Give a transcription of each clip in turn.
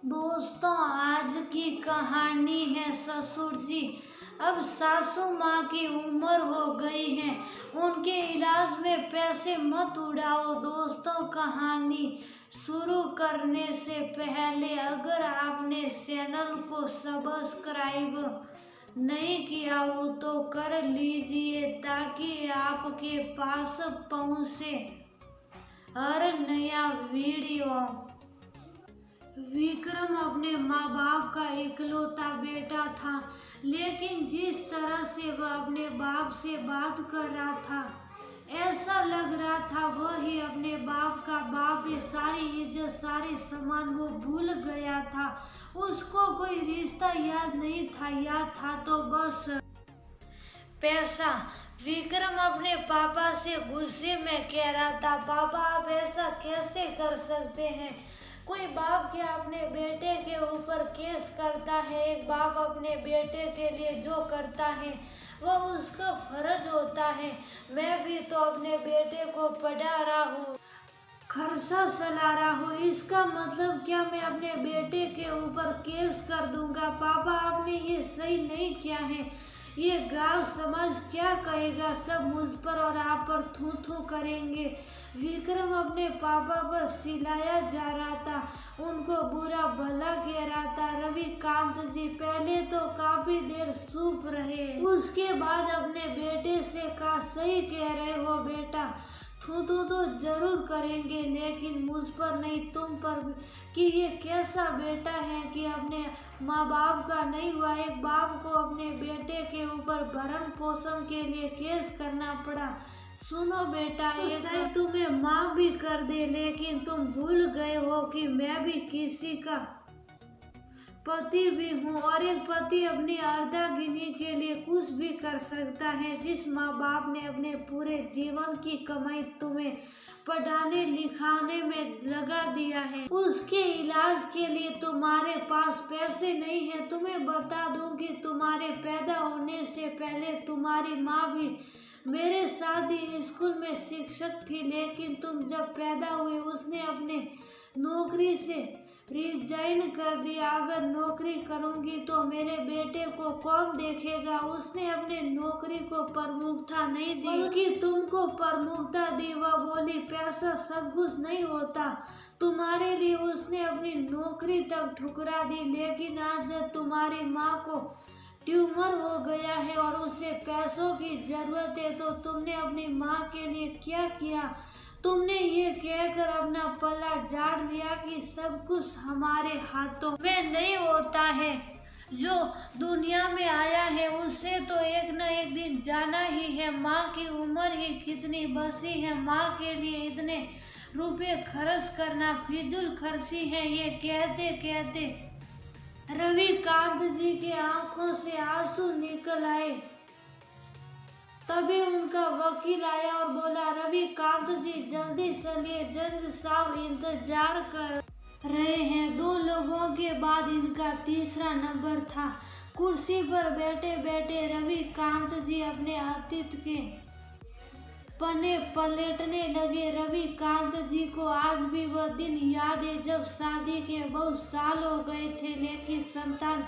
दोस्तों, आज की कहानी है ससुर जी। अब सासू माँ की उम्र हो गई है, उनके इलाज में पैसे मत उड़ाओ। दोस्तों, कहानी शुरू करने से पहले अगर आपने चैनल को सब्सक्राइब नहीं किया हो तो कर लीजिए, ताकि आपके पास पहुँचे हर नया वीडियो। विक्रम अपने माँ बाप का इकलौता बेटा था, लेकिन जिस तरह से वह अपने बाप से बात कर रहा था, ऐसा लग रहा था वह ही अपने बाप का बाप है। सारी इज्जत, सारे सम्मान वो भूल गया था। उसको कोई रिश्ता याद नहीं था, याद था तो बस पैसा। विक्रम अपने पापा से गुस्से में कह रहा था, पापा आप ऐसा कैसे कर सकते हैं? कोई बाप क्या अपने बेटे के ऊपर केस करता है? एक बाप अपने बेटे के लिए जो करता है वह उसका फर्ज होता है। मैं भी तो अपने बेटे को पढ़ा रहा हूँ, खर्चा चला रहा हूँ, इसका मतलब क्या मैं अपने बेटे के ऊपर केस कर दूंगा? पापा आपने ये सही नहीं किया है। ये गांव समाज क्या कहेगा? सब मुझ पर और आप पर थू थू करेंगे। विक्रम अपने पापा पर सिलाया जा रहा था, उनको बुरा भला कह रहा था। रविकांत जी पहले तो काफी देर चुप रहे, उसके बाद अपने बेटे से कहा, सही कह रहे हो बेटा, थू तो जरूर करेंगे, लेकिन मुझ पर नहीं, तुम पर भी। कि ये कैसा बेटा है कि अपने माँ बाप का नहीं हुआ, एक बाप को अपने बेटे के ऊपर भरण पोषण के लिए केस करना पड़ा। सुनो बेटा, ये शायद तुम्हें माफ भी कर दे, लेकिन तुम भूल गए हो कि मैं भी किसी का पति भी हूँ, और एक पति अपनी अर्धांगिनी के लिए कुछ भी कर सकता है। जिस माँ बाप ने अपने पूरे जीवन की कमाई तुम्हें पढ़ाने लिखाने में लगा दिया है, उसके इलाज के लिए तुम्हारे पास पैसे नहीं है। तुम्हें बता दूं कि तुम्हारे पैदा होने से पहले तुम्हारी माँ भी मेरे साथ ही स्कूल में शिक्षक थी, लेकिन तुम जब पैदा हुए उसने अपने नौकरी से रिजाइन कर दिया। अगर नौकरी करूंगी तो मेरे बेटे को कौन देखेगा? उसने अपने नौकरी को प्रमुखता नहीं दी, बल्कि तुमको प्रमुखता दी। वह बोली, पैसा सब कुछ नहीं होता, तुम्हारे लिए उसने अपनी नौकरी तक ठुकरा दी। लेकिन आज जब तुम्हारी माँ को ट्यूमर हो गया है और उसे पैसों की जरूरत है, तो तुमने अपनी माँ के लिए क्या किया? तुमने ये कहकर अपना पल्ला झाड़ लिया कि सब कुछ हमारे हाथों में नहीं होता है। जो दुनिया में आया है उसे तो एक न एक दिन जाना ही है। माँ की उम्र ही कितनी बसी है, माँ के लिए इतने रुपए खर्च करना फिजूल खर्ची है। ये कहते कहते रविकांत जी की आंखों से आंसू निकल आए। तभी उनका वकील आया और बोला, रविकांत जी जल्दी चलिए, जज साहब इंतजार कर रहे हैं। 2 लोगों के बाद इनका तीसरा नंबर था। कुर्सी पर बैठे बैठे रविकांत जी अपने अतीत के पन्ने पलटने लगे। रविकांत जी को आज भी वह दिन याद है जब शादी के बहुत साल हो गए थे, लेकिन संतान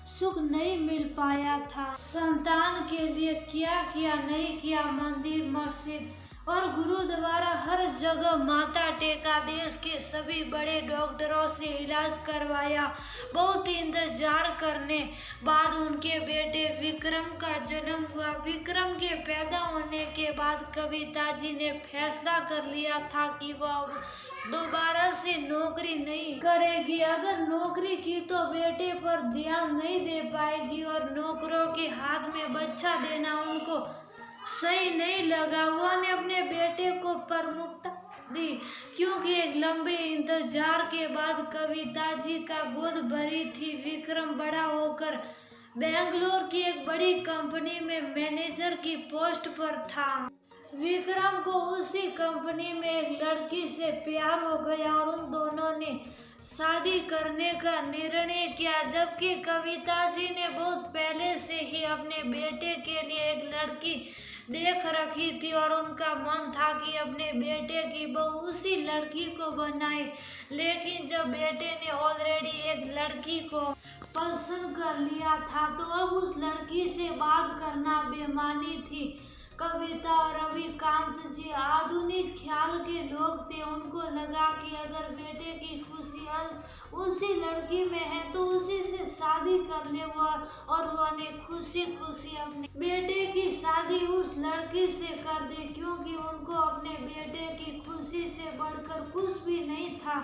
सुख नहीं मिल पाया था। संतान के लिए क्या किया नहीं किया, मंदिर मस्जिद और गुरुद्वारा हर जगह माथा टेका, देश के सभी बड़े डॉक्टरों से इलाज करवाया। बहुत इंतजार करने बाद उनके बेटे विक्रम का जन्म हुआ। विक्रम के पैदा होने के बाद कविता जी ने फैसला कर लिया था कि वह दोबारा से नौकरी नहीं करेगी। अगर नौकरी की तो बेटे पर ध्यान नहीं दे पाएगी, और नौकरों के हाथ में बच्चा देना उनको सही नहीं लगा। उन्होंने अपने बेटे को प्रमुखता दी, क्योंकि एक लंबे इंतजार के बाद कविता जी का गोद भरी थी। विक्रम बड़ा होकर बेंगलोर की एक बड़ी कंपनी में मैनेजर की पोस्ट पर था। विक्रम को उसी कंपनी में एक लड़की से प्यार हो गया और उन दोनों ने शादी करने का निर्णय किया। जबकि कविता जी ने बहुत पहले से ही अपने बेटे के लिए एक लड़की देख रखी थी और उनका मन था कि अपने बेटे की बहू उसी लड़की को बनाए। लेकिन जब बेटे ने ऑलरेडी एक लड़की को पसंद कर लिया था तो अब उस लड़की से बात करना बेमानी थी। कविता और रविकांत जी आधुनिक ख्याल के लोग थे। उनको लगा कि अगर बेटे की खुशी उसी लड़की में है तो उसी से शादी कर ले वो, और वो ने खुशी खुशी अपने बेटे की शादी उस लड़की से कर दी, क्योंकि उनको अपने बेटे की खुशी से बढ़कर कुछ भी नहीं था।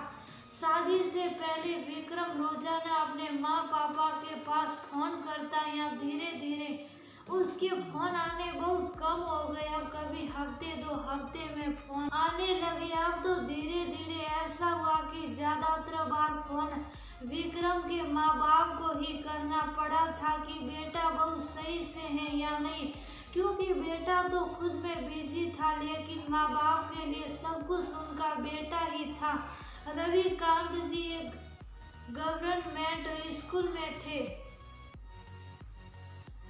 शादी से पहले विक्रम रोजाना अपने माँ पापा के पास फोन करता या धीरे धीरे उसके फोन आने बहुत कम हो गए। अब कभी हफ्ते 2 हफ्ते में फोन आने लगे। अब तो धीरे धीरे ऐसा हुआ कि ज्यादातर बार फोन विक्रम के माँ बाप को ही करना पड़ा था कि बेटा बहुत सही से है या नहीं, क्योंकि बेटा तो खुद में बिजी था लेकिन माँ बाप के लिए सब कुछ उनका बेटा ही था। रविकांत जी एक गवर्नमेंट स्कूल में थे।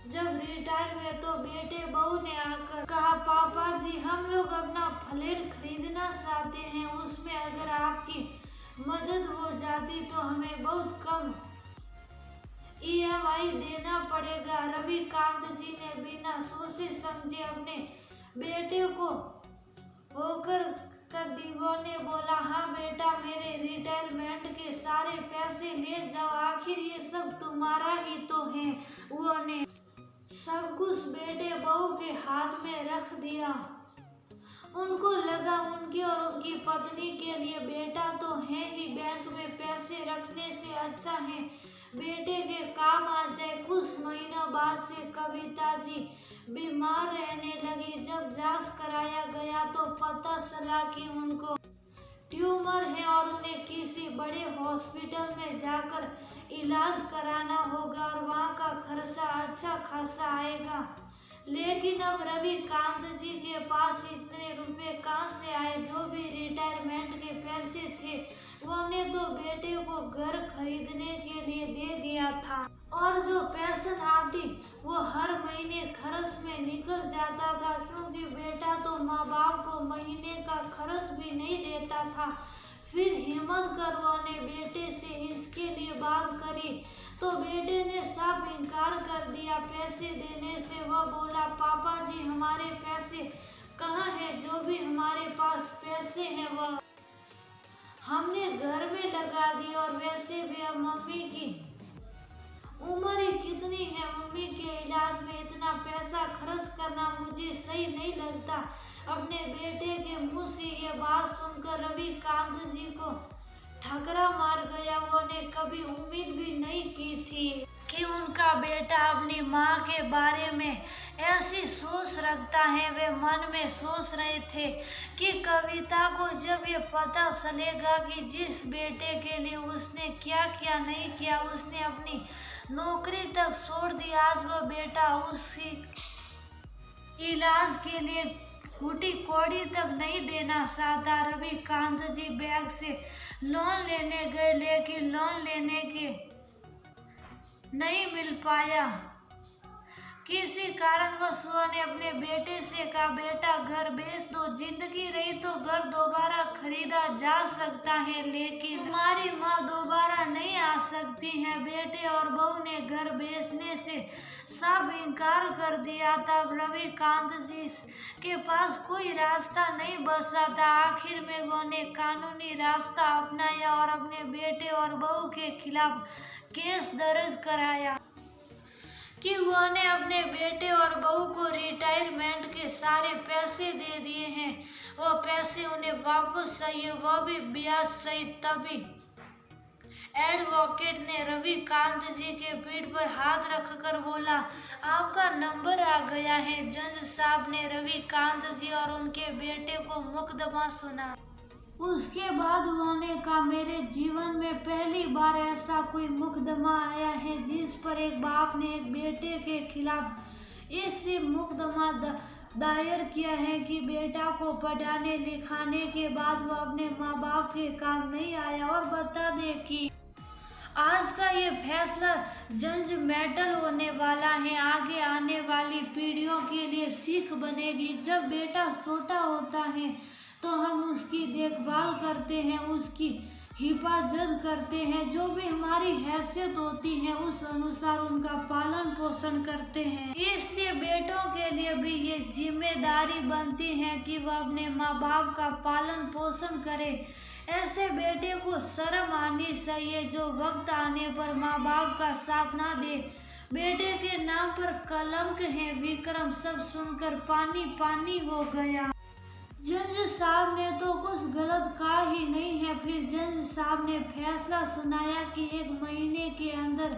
जब रिटायर हुए तो बेटे बहू ने आकर कहा, पापा जी हम लोग अपना फ्लैट खरीदना चाहते हैं, उसमें अगर आपकी मदद हो जाती तो हमें बहुत कम EMI देना पड़ेगा। रविकांत जी ने बिना सोचे समझे अपने बेटे को होकर कर दीवो ने बोला, हाँ बेटा मेरे रिटायरमेंट के सारे पैसे ले जाओ, आखिर ये सब तुम्हारा ही तो है। वो ने सब कुछ बेटे बहू के हाथ में रख दिया। उनको लगा उनकी और उनकी पत्नी के लिए बेटा तो है ही, बैंक में पैसे रखने से अच्छा है बेटे के काम आ जाए। कुछ महीनों बाद से कविता जी बीमार रहने लगी। जब जांच कराया गया तो पता चला कि उनको ट्यूमर है और उन्हें किसी बड़े हॉस्पिटल में जाकर इलाज कराना होगा और वहाँ का खर्चा अच्छा खासा आएगा। लेकिन अब रविकांत जी के पास इतने रुपए कहाँ से आए? जो भी रिटायरमेंट के पैसे थे उन्होंने तो बेटे को घर खरीदने के लिए दे दिया था, और जो पेंशन आती वो हर महीने खर्च में निकल जाता था, क्योंकि बेटा तो माँ बाप को महीने का खर्च भी नहीं देता था। फिर हिम्मत कर उन्होंने बेटे से इसके लिए बात करी तो बेटे ने साफ इनकार कर दिया पैसे देने से। वह बोला, पापा जी हमारे पैसे कहाँ हैं? जो भी हमारे पास पैसे हैं वह हमने घर में लगा दिए, और वैसे भी अब मम्मी की उम्र ही कितनी है, मम्मी के इलाज में इतना पैसा खर्च करना मुझे सही नहीं लगता। अपने बेटे के मुंह से ये बात सुनकर रविकांत जी को ठकरा मार गया। उन्होंने कभी उम्मीद भी नहीं की थी कि उनका बेटा अपनी माँ के बारे में ऐसी सोच रखता है। वे मन में सोच रहे थे कि कविता को जब ये पता चलेगा कि जिस बेटे के लिए उसने क्या क्या नहीं किया, उसने अपनी नौकरी तक छोड़ दी, आज वह बेटा उसकी इलाज के लिए फूटी कौड़ी तक नहीं देना चाहता। रविकांत जी बैंक से लोन लेने गए लेकिन लोन लेने के नहीं मिल पाया। किसी कारणवश उन्होंने अपने बेटे से कहा, बेटा घर बेच दो, जिंदगी रही तो घर दोबारा खरीदा जा सकता है लेकिन तुम्हारी माँ दोबारा नहीं आ सकती है। बेटे और बहू ने घर बेचने से साफ इनकार कर दिया। तब रविकांत जी के पास कोई रास्ता नहीं बचा था। आखिर में उन्होंने कानूनी रास्ता अपनाया और अपने बेटे और बहू के खिलाफ केस दर्ज कराया कि उन्होंने अपने बेटे और बहू को रिटायरमेंट के सारे पैसे दे दिए हैं, वो पैसे उन्हें वापस चाहिए, वो भी ब्याज सहित। तभी एडवोकेट ने रविकांत जी के पीठ पर हाथ रखकर बोला, आपका नंबर आ गया है। जज साहब ने रविकांत जी और उनके बेटे को मुकदमा सुना। उसके बाद उन्होंने कहा, मेरे जीवन में पहली बार ऐसा कोई मुकदमा आया है जिस पर एक बाप ने एक बेटे के खिलाफ इसलिए मुकदमा दायर किया है कि बेटा को पढ़ाने लिखाने के बाद वो अपने माँ बाप के काम नहीं आया। और बता दे कि आज का ये फैसला जजमेंटल होने वाला है, आगे आने वाली पीढ़ियों के लिए सीख बनेगी। जब बेटा छोटा होता है तो हम उसकी देखभाल करते हैं, उसकी हिफाजत करते हैं, जो भी हमारी हैसियत होती है उस अनुसार उनका पालन पोषण करते हैं। इसलिए बेटों के लिए भी ये जिम्मेदारी बनती है कि वह अपने माँ बाप का पालन पोषण करे। ऐसे बेटे को शर्म आनी चाहिए जो वक्त आने पर माँ बाप का साथ ना दे। बेटे के नाम पर कलंक है विक्रम। सब सुनकर पानी पानी हो गया। जज साहब ने तो कुछ गलत कहा ही नहीं है। फिर जज साहब ने फैसला सुनाया कि 1 महीने के अंदर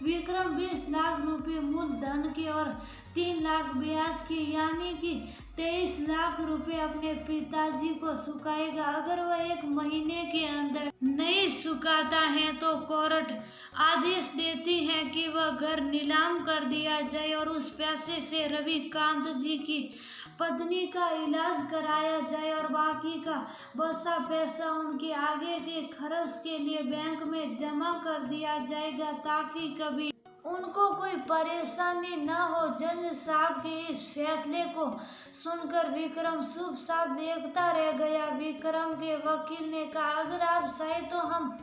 विक्रम 20 लाख रुपए मूलधन के और 3 लाख ब्याज के यानी कि 23 लाख रुपए अपने पिताजी को चुकाएगा। अगर वह 1 महीने के अंदर नहीं चुकाता है तो कोर्ट आदेश देती है कि वह घर नीलाम कर दिया जाए और उस पैसे से रविकांत जी की पत्नी का इलाज कराया जाए और बाकी का बचा पैसा उनके आगे के खर्च के लिए बैंक में जमा कर दिया जाएगा ताकि कभी उनको कोई परेशानी न हो। जज साहब के इस फैसले को सुनकर विक्रम चुपचाप देखता रह गया। विक्रम के वकील ने कहा, अगर आप चाहे तो हम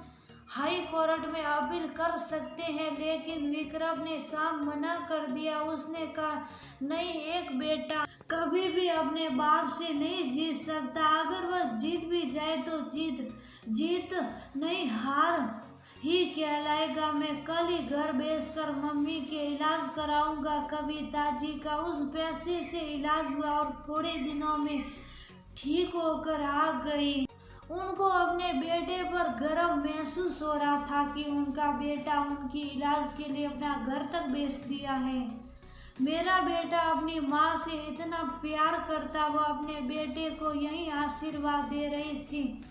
हाई कोर्ट में अपील कर सकते हैं। लेकिन विक्रम ने साफ मना कर दिया। उसने कहा, नहीं, एक बेटा कभी भी अपने बाप से नहीं जीत सकता। अगर वह जीत भी जाए तो जीत नहीं, हार ही कहलाएगा। मैं कल ही घर बेचकर मम्मी के इलाज कराऊंगा। कविता जी का उस पैसे से इलाज हुआ और थोड़े दिनों में ठीक होकर आ गई। उनको अपने बेटे पर गर्व महसूस हो रहा था कि उनका बेटा उनकी इलाज के लिए अपना घर तक बेच दिया है। मेरा बेटा अपनी माँ से इतना प्यार करता, वो अपने बेटे को यही आशीर्वाद दे रही थी।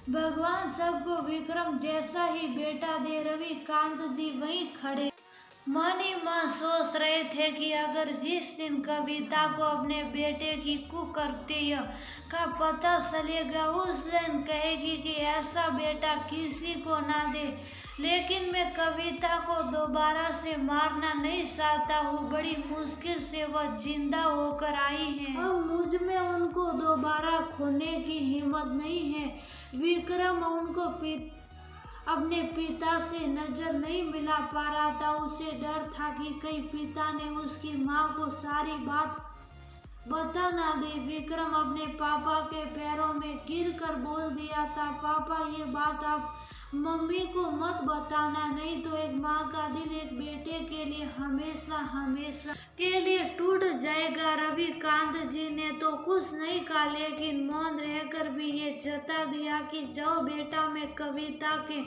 भगवान सबको विक्रम जैसा ही बेटा दे। रविकांत जी वहीं खड़े मन ही मन सोच रहे थे कि अगर जिस दिन कविता को अपने बेटे की कुकृत्य का पता चलेगा उस दिन कहेगी कि ऐसा बेटा किसी को ना दे। लेकिन मैं कविता को दोबारा से मारना नहीं चाहता हूँ। बड़ी मुश्किल से वह जिंदा होकर आई है। अब मुझ में उनको दोबारा खोने की हिम्मत नहीं है। विक्रम उनको अपने पिता से नजर नहीं मिला पा रहा था। उसे डर था कि कहीं पिता ने उसकी माँ को सारी बात बता ना दे। विक्रम अपने पापा के पैरों में गिर कर बोल दिया था, पापा, ये बात आप मम्मी को मत बताना, नहीं तो एक माँ का दिल एक बेटे के लिए हमेशा हमेशा के लिए टूट जाएगा। रविकांत जी ने तो कुछ नहीं कहा, लेकिन मौन रहकर भी ये जता दिया कि जाओ बेटा, मैं कविता के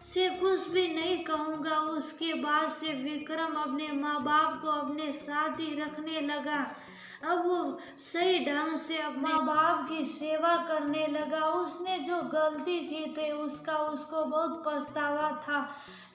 से कुछ भी नहीं कहूँगा। उसके बाद से विक्रम अपने माँ बाप को अपने साथ ही रखने लगा। अब वो सही ढंग से अपने माँ बाप की सेवा करने लगा। उसने जो गलती की थी उसका उसको बहुत पछतावा था,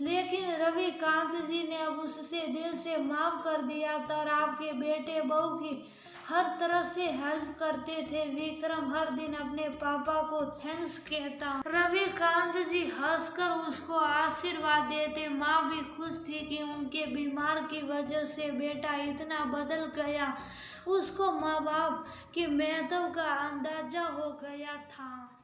लेकिन रविकांत जी ने अब उससे दिल से माफ कर दिया था और आपके बेटे बहू की हर तरफ से हेल्प करते थे। विक्रम हर दिन अपने पापा को थैंक्स कहता। रविकांत जी हंसकर उसको आशीर्वाद देते। माँ भी खुश थी कि उनके बीमार की वजह से बेटा इतना बदल गया। उसको माँ बाप के महत्व का अंदाजा हो गया था।